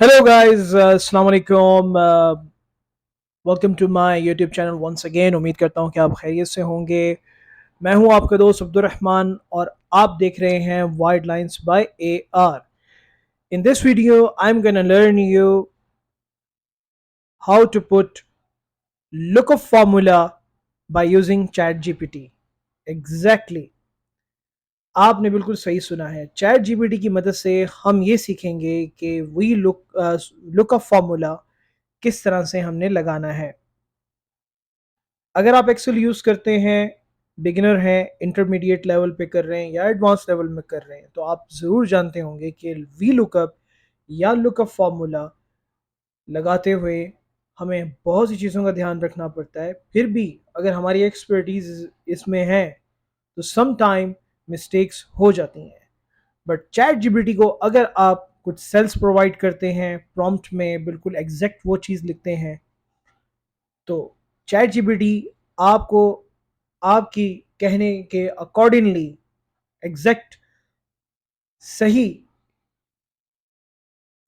Hello guys, अस्सलाम वालेकुम। Welcome to my YouTube channel once again. उम्मीद करता हूँ कि आप खैरियत से होंगे। मैं हूँ आपका दोस्त अब्दुल रहमान और आप देख रहे हैं wide lines by A R. In this video I am gonna learn you how to put lookup formula by using ChatGPT. Exactly, आपने बिल्कुल सही सुना है। चैट जीपीटी की मदद से हम ये सीखेंगे कि वी लुकअप फार्मूला किस तरह से हमने लगाना है। अगर आप एक्सेल यूज़ करते हैं, बिगिनर हैं, इंटरमीडिएट लेवल पे कर रहे हैं या एडवांस लेवल में कर रहे हैं, तो आप ज़रूर जानते होंगे कि वी लुकअप या लुकअप फार्मूला लगाते हुए हमें बहुत सी चीज़ों का ध्यान रखना पड़ता है। फिर भी अगर हमारी एक्सपर्टीज इसमें है तो सम टाइम मिस्टेक्स हो जाती हैं। बट चैट जीपीटी को अगर आप कुछ सेल्स प्रोवाइड करते हैं, प्रॉम्प्ट में बिल्कुल एग्जैक्ट वो चीज़ लिखते हैं, तो चैट जीपीटी आपको आपकी कहने के अकॉर्डिंगली एग्जैक्ट सही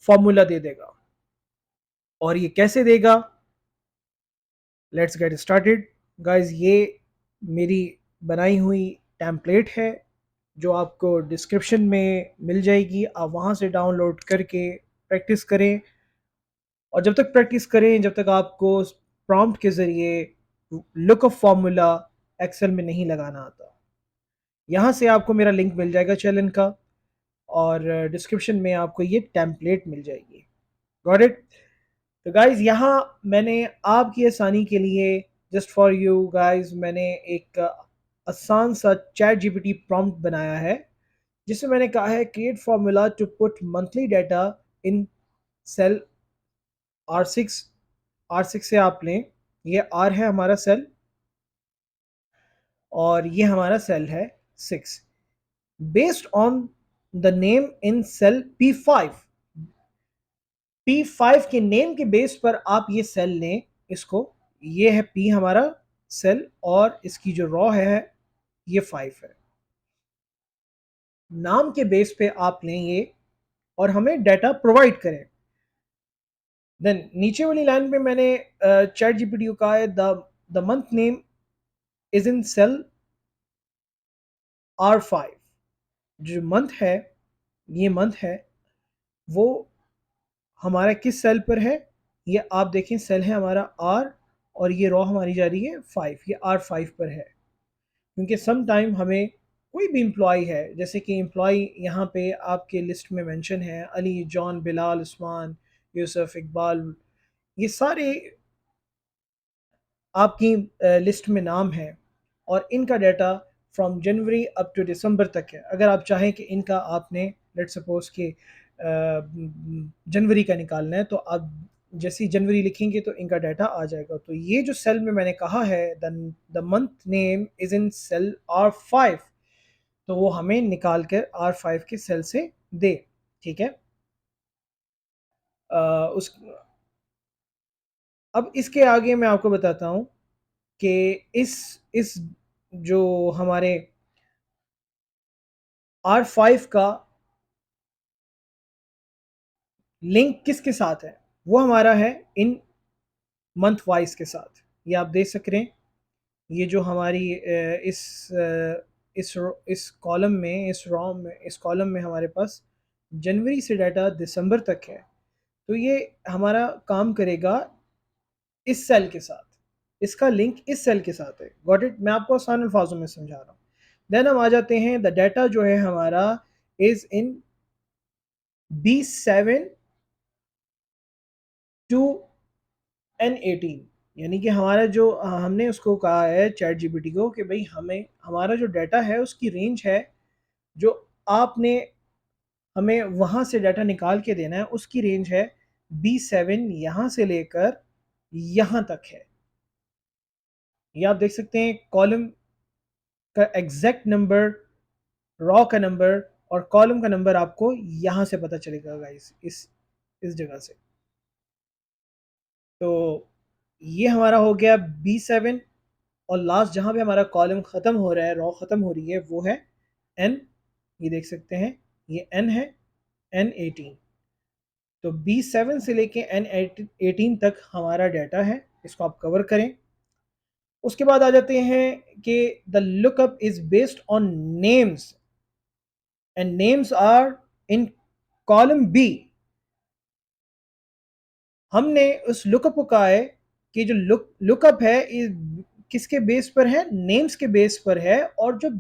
फॉर्मूला दे देगा। और ये कैसे देगा? Let's get started guys. ये मेरी बनाई हुई टेम्पलेट है जो आपको डिस्क्रिप्शन में मिल जाएगी। आप वहाँ से डाउनलोड करके प्रैक्टिस करें। और जब तक प्रैक्टिस करें, जब तक आपको प्रॉम्प्ट के ज़रिए लुकअप फार्मूला एक्सेल में नहीं लगाना आता, यहाँ से आपको मेरा लिंक मिल जाएगा चैनल का और डिस्क्रिप्शन में आपको ये टेम्पलेट मिल जाएगी। Got it? तो गाइज, यहाँ मैंने आपकी आसानी के लिए, जस्ट फॉर यू गाइज, मैंने एक आसान सा चैट जीपीटी प्रॉम्प्ट बनाया है जिसमें मैंने कहा है create formula to put monthly data in cell R6। R6 से आप लें, ये R है हमारा सेल और ये हमारा सेल है 6। Based on the name in cell P5, P5 के नेम के बेस पर आप ये सेल लें इसको। ये है P हमारा सेल और इसकी जो रॉ है ये 5 है। नाम के बेस पे आप लें ये और हमें डाटा प्रोवाइड करें। देन नीचे वाली लाइन पे मैंने चैट जीपीटी को कहा है the month name is in cell R5। जो मंथ है, ये मंथ है, वो हमारा किस सेल पर है? ये आप देखें, सेल है हमारा R और ये रॉ हमारी जा रही है 5, ये R5 पर है। क्योंकि सम टाइम हमें कोई भी एम्प्लॉय है, जैसे कि एम्प्लॉय यहाँ पे आपके लिस्ट में मेंशन है अली, जॉन, बिलाल, उस्मान, यूसुफ, इकबाल, ये सारे आपकी लिस्ट में नाम है और इनका data from January up to December तक है। अगर आप चाहें कि इनका आपने लेट सपोज कि जनवरी का निकालना है, तो आप जैसी जनवरी लिखेंगे तो इनका डाटा आ जाएगा। तो ये जो सेल में मैंने कहा है the month name is in cell R5, तो वो हमें निकाल कर R5 के सेल से दे। ठीक है। उस अब इसके आगे मैं आपको बताता हूँ कि इस जो हमारे R5 का लिंक किसके साथ है, वो हमारा है इन मंथ वाइज के साथ। ये आप देख सक रहे हैं, ये जो हमारी इस कॉलम में, इस रॉ में, इस कॉलम में हमारे पास जनवरी से डाटा दिसंबर तक है। तो ये हमारा काम करेगा इस सेल के साथ, इसका लिंक इस सेल के साथ है। Got it? मैं आपको आसान अल्फाजों में समझा रहा हूँ। देन हम आ जाते हैं, द डाटा जो है हमारा is in B7 to N18। यानी कि हमारा जो हमने उसको कहा है चैट जीपीटी को कि भाई हमें हमारा जो डाटा है उसकी रेंज है, जो आपने हमें वहाँ से डाटा निकाल के देना है, उसकी रेंज है B7 यहाँ से लेकर यहाँ तक है। ये आप देख सकते हैं, कॉलम का एग्जैक्ट नंबर, रॉ का नंबर और कॉलम का नंबर आपको यहाँ से पता चलेगा गाइस, इस जगह से। तो ये हमारा हो गया B7 और लास्ट जहाँ पे हमारा कॉलम ख़त्म हो रहा है, रॉ ख़त्म हो रही है, वो है N। ये देख सकते हैं, ये N है, N18। तो B7 से लेके N18 तक हमारा डाटा है, इसको आप कवर करें। उसके बाद आ जाते हैं कि the lookup is based on names and names are in column B. हमने उस लुकअप को कहा है कि जो लुकअप है किसके बेस पर है, नेम्स के बेस पर है, और जो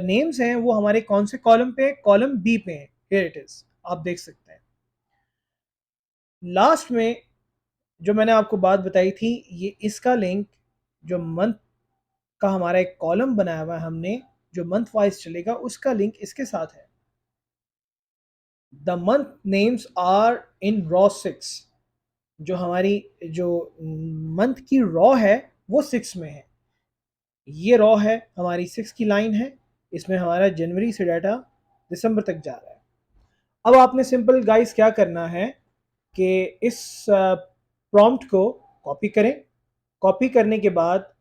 नेम्स हैं वो हमारे कौन से कॉलम पे, कॉलम बी पे है। हियर इट इज, आप देख सकते हैं। लास्ट में जो मैंने आपको बात बताई थी, ये इसका लिंक जो मंथ का हमारा एक कॉलम बनाया हुआ है हमने, जो मंथ वाइज चलेगा, उसका लिंक इसके साथ है। The month names are in row 6। जो हमारी जो मंथ की रॉ है वो 6 में है। ये रॉ है हमारी 6 की लाइन है, इसमें हमारा जनवरी से डाटा दिसंबर तक जा रहा है। अब आपने सिंपल गाइस क्या करना है कि इस प्रॉम्प्ट को कॉपी करें। कॉपी करने के बाद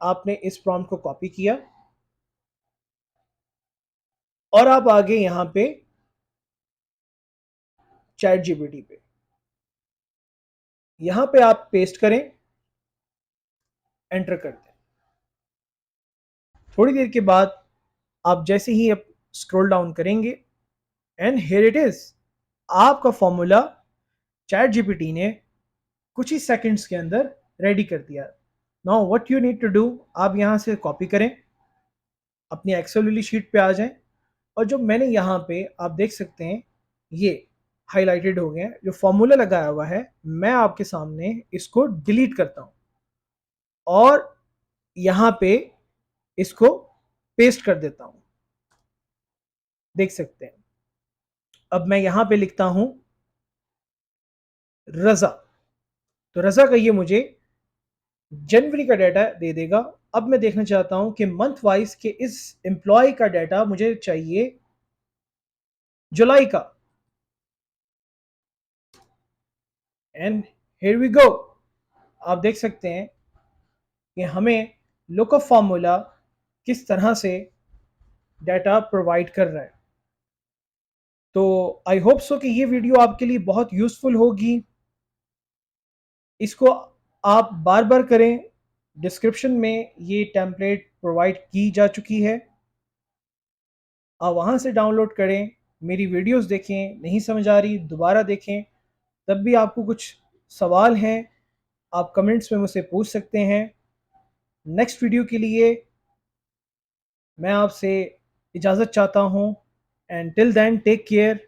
आपने इस प्रॉम्प्ट को कॉपी किया और आप आगे यहाँ पे चैट जीपीटी पे, यहाँ पे आप पेस्ट करें, एंटर कर दें। थोड़ी देर के बाद आप जैसे ही अब स्क्रॉल डाउन करेंगे, एंड हियर इट इज, आपका फॉर्मूला चैट जीपीटी ने कुछ ही सेकंड्स के अंदर रेडी कर दिया। Now what you need to do, आप यहाँ से कॉपी करें, अपनी एक्सेल वाली शीट पे आ जाएं, और जो मैंने यहाँ पे आप देख सकते हैं ये हाईलाइटेड हो गए हैं, जो फॉर्मूला लगाया हुआ है, मैं आपके सामने इसको डिलीट करता हूँ और यहाँ पे इसको पेस्ट कर देता हूँ। देख सकते हैं, अब मैं यहाँ पे लिखता हूँ रजा, तो रजा का ये मुझे जनवरी का डाटा दे देगा। अब मैं देखना चाहता हूं कि मंथ वाइज के इस एम्प्लॉय का डाटा मुझे चाहिए जुलाई का, एंड हियर वी गो। आप देख सकते हैं कि हमें लुकअप फॉर्मूला किस तरह से डाटा प्रोवाइड कर रहा है। तो आई होप सो कि ये वीडियो आपके लिए बहुत यूजफुल होगी। इसको आप बार बार करें, डिस्क्रिप्शन में ये टेम्पलेट प्रोवाइड की जा चुकी है, आप वहाँ से डाउनलोड करें, मेरी वीडियोस देखें, नहीं समझ आ रही दोबारा देखें। तब भी आपको कुछ सवाल हैं आप कमेंट्स में मुझसे पूछ सकते हैं। नेक्स्ट वीडियो के लिए मैं आपसे इजाज़त चाहता हूँ, and till then take care.